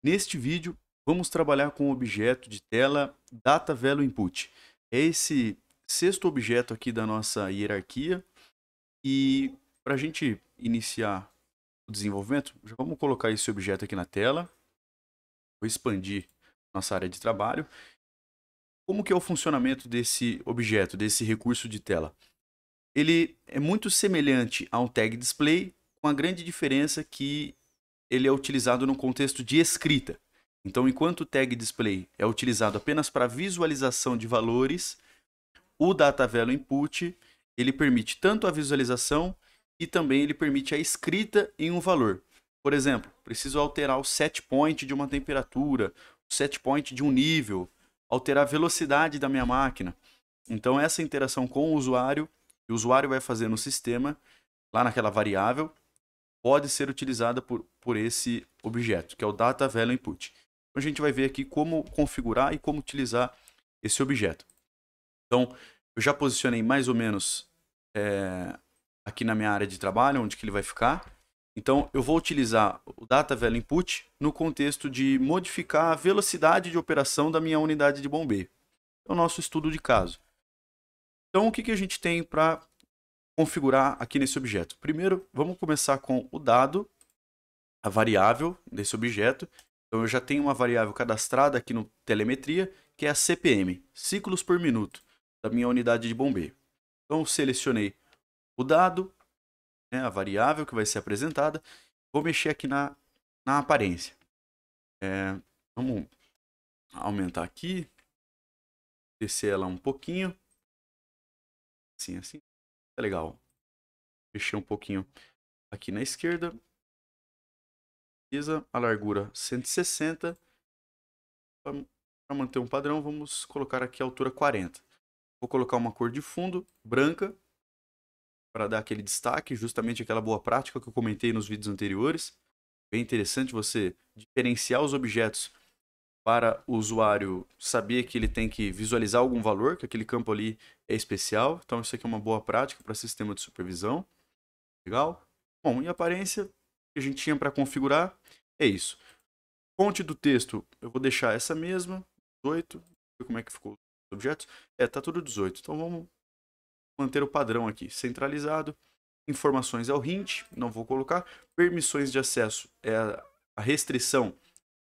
Neste vídeo, vamos trabalhar com o objeto de tela DataValueInput. É esse sexto objeto aqui da nossa hierarquia. E para a gente iniciar o desenvolvimento, já vamos colocar esse objeto aqui na tela. Vou expandir nossa área de trabalho. Como que é o funcionamento desse objeto, desse recurso de tela? Ele é muito semelhante a um tag display, com a grande diferença que ele é utilizado no contexto de escrita. Então, enquanto o tag display é utilizado apenas para visualização de valores, o DataValueInput ele permite tanto a visualização e também ele permite a escrita em um valor. Por exemplo, preciso alterar o set point de uma temperatura, o set point de um nível, alterar a velocidade da minha máquina. Então, essa interação com o usuário vai fazer no sistema, lá naquela variável, pode ser utilizada por esse objeto, que é o DataValueInput. Então, a gente vai ver aqui como configurar e como utilizar esse objeto. Então, eu já posicionei mais ou menos aqui na minha área de trabalho, onde que ele vai ficar. Então, eu vou utilizar o DataValueInput no contexto de modificar a velocidade de operação da minha unidade de bombeio. É o nosso estudo de caso. Então, o que a gente tem para configurar aqui nesse objeto? Primeiro, vamos começar com o dado, a variável desse objeto. Então, eu já tenho uma variável cadastrada aqui no telemetria, que é a CPM, ciclos por minuto, da minha unidade de bombeio. Então, selecionei o dado, né, a variável que vai ser apresentada. Vou mexer aqui na aparência. Vamos aumentar aqui, descer ela um pouquinho. Assim. Tá legal. Mexer um pouquinho aqui na esquerda. A largura 160. Para manter um padrão, vamos colocar aqui a altura 40. Vou colocar uma cor de fundo, branca, para dar aquele destaque, justamente aquela boa prática que eu comentei nos vídeos anteriores. Bem interessante você diferenciar os objetos para o usuário saber que ele tem que visualizar algum valor, que aquele campo ali é especial. Então, isso aqui é uma boa prática para sistema de supervisão. Legal? Bom, e a aparência que a gente tinha para configurar é isso. Fonte do texto, eu vou deixar essa mesma, 18. Ver como é que ficou os objetos. Tá tudo 18. Então, vamos manter o padrão aqui. Centralizado. Informações é o hint, não vou colocar. Permissões de acesso é a restrição,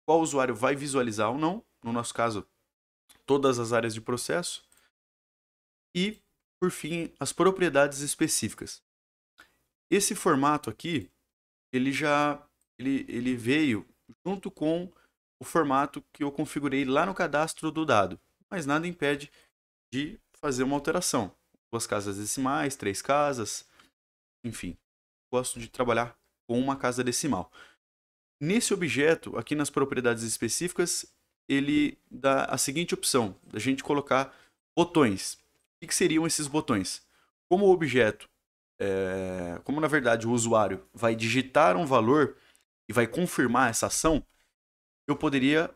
qual usuário vai visualizar ou não. No nosso caso, todas as áreas de processo. E, por fim, as propriedades específicas. Esse formato aqui, ele veio junto com o formato que eu configurei lá no cadastro do dado. Mas nada impede de fazer uma alteração. 2 casas decimais, 3 casas, enfim. Gosto de trabalhar com uma casa decimal. Nesse objeto, aqui nas propriedades específicas, ele dá a seguinte opção, da gente colocar botões. O que seriam esses botões? Como o objeto, como na verdade o usuário vai digitar um valor e vai confirmar essa ação, eu poderia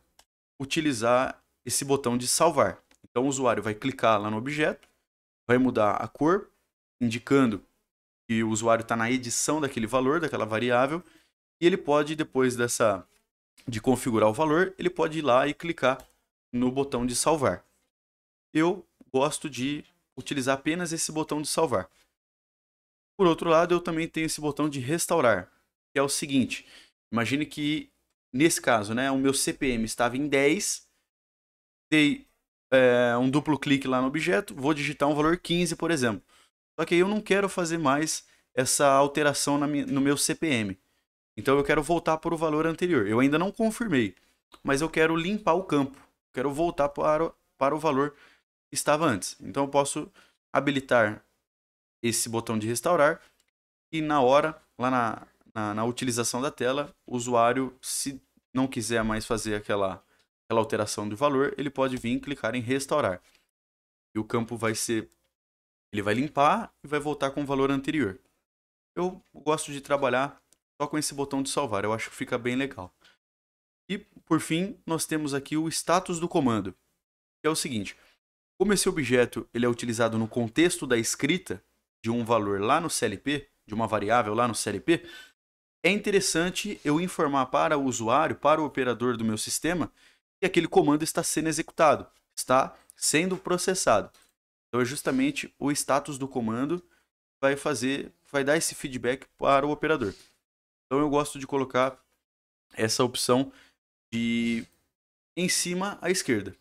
utilizar esse botão de salvar. Então o usuário vai clicar lá no objeto, vai mudar a cor, indicando que o usuário está na edição daquele valor, daquela variável, e ele pode, depois de configurar o valor, ele pode ir lá e clicar no botão de salvar. Eu gosto de utilizar apenas esse botão de salvar. Por outro lado, eu também tenho esse botão de restaurar, que é o seguinte. Imagine que, nesse caso, né, o meu CPM estava em 10, dei um duplo clique lá no objeto, vou digitar um valor 15, por exemplo. Só que aí eu não quero fazer mais essa alteração no meu CPM. Então eu quero voltar para o valor anterior. Eu ainda não confirmei, mas eu quero limpar o campo. Quero voltar para o valor que estava antes. Então eu posso habilitar esse botão de restaurar e na hora, lá na utilização da tela, o usuário, se não quiser mais fazer aquela alteração de valor, ele pode vir e clicar em restaurar. E o campo ele vai limpar e vai voltar com o valor anterior. Eu gosto de trabalhar só com esse botão de salvar, eu acho que fica bem legal. E, por fim, nós temos aqui o status do comando, que é o seguinte. Como esse objeto ele é utilizado no contexto da escrita de um valor lá no CLP, de uma variável lá no CLP, é interessante eu informar para o usuário, para o operador do meu sistema, que aquele comando está sendo executado, está sendo processado. Então é justamente o status do comando que vai dar esse feedback para o operador. Então eu gosto de colocar essa opção de em cima à esquerda.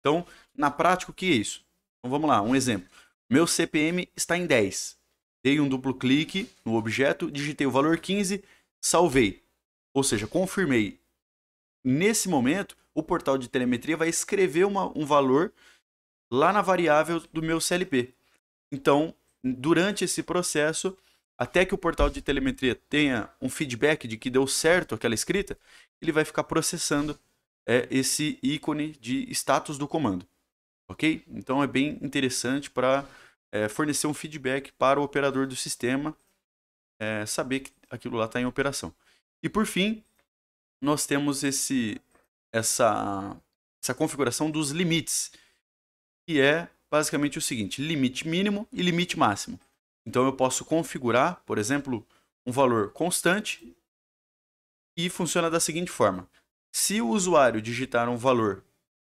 Então, na prática, o que é isso? Então vamos lá, um exemplo. Meu CPM está em 10. Dei um duplo clique no objeto, digitei o valor 15, salvei. Ou seja, confirmei. Nesse momento, o portal de telemetria vai escrever um valor lá na variável do meu CLP. Então, durante esse processo, até que o portal de telemetria tenha um feedback de que deu certo aquela escrita, ele vai ficar processando esse ícone de status do comando. Ok? Então é bem interessante para fornecer um feedback para o operador do sistema saber que aquilo lá está em operação. E por fim, nós temos essa configuração dos limites, que é basicamente o seguinte: limite mínimo e limite máximo. Então eu posso configurar, por exemplo, um valor constante e funciona da seguinte forma: se o usuário digitar um valor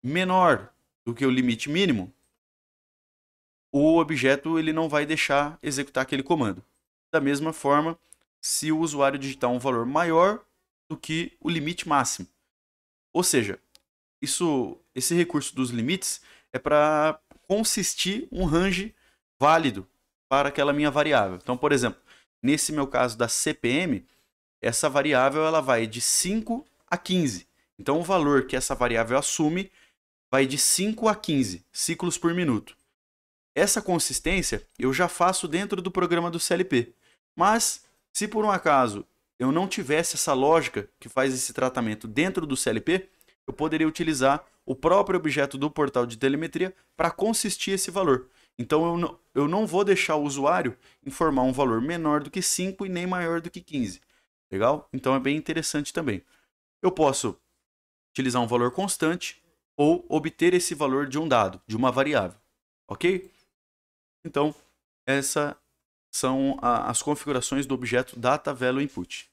menor do que o limite mínimo, o objeto ele não vai deixar executar aquele comando. Da mesma forma, se o usuário digitar um valor maior do que o limite máximo. Ou seja, esse recurso dos limites é para consistir um range válido para aquela minha variável. Então, por exemplo, nesse meu caso da CPM, essa variável ela vai de 5 a 15. Então, o valor que essa variável assume vai de 5 a 15 ciclos por minuto. Essa consistência eu já faço dentro do programa do CLP. Mas, se por um acaso eu não tivesse essa lógica que faz esse tratamento dentro do CLP, eu poderia utilizar o próprio objeto do portal de telemetria para consistir esse valor. Então, eu não vou deixar o usuário informar um valor menor do que 5 e nem maior do que 15. Legal? Então, é bem interessante também. Eu posso utilizar um valor constante ou obter esse valor de um dado, de uma variável. Ok? Então, essas são as configurações do objeto DataValueInput.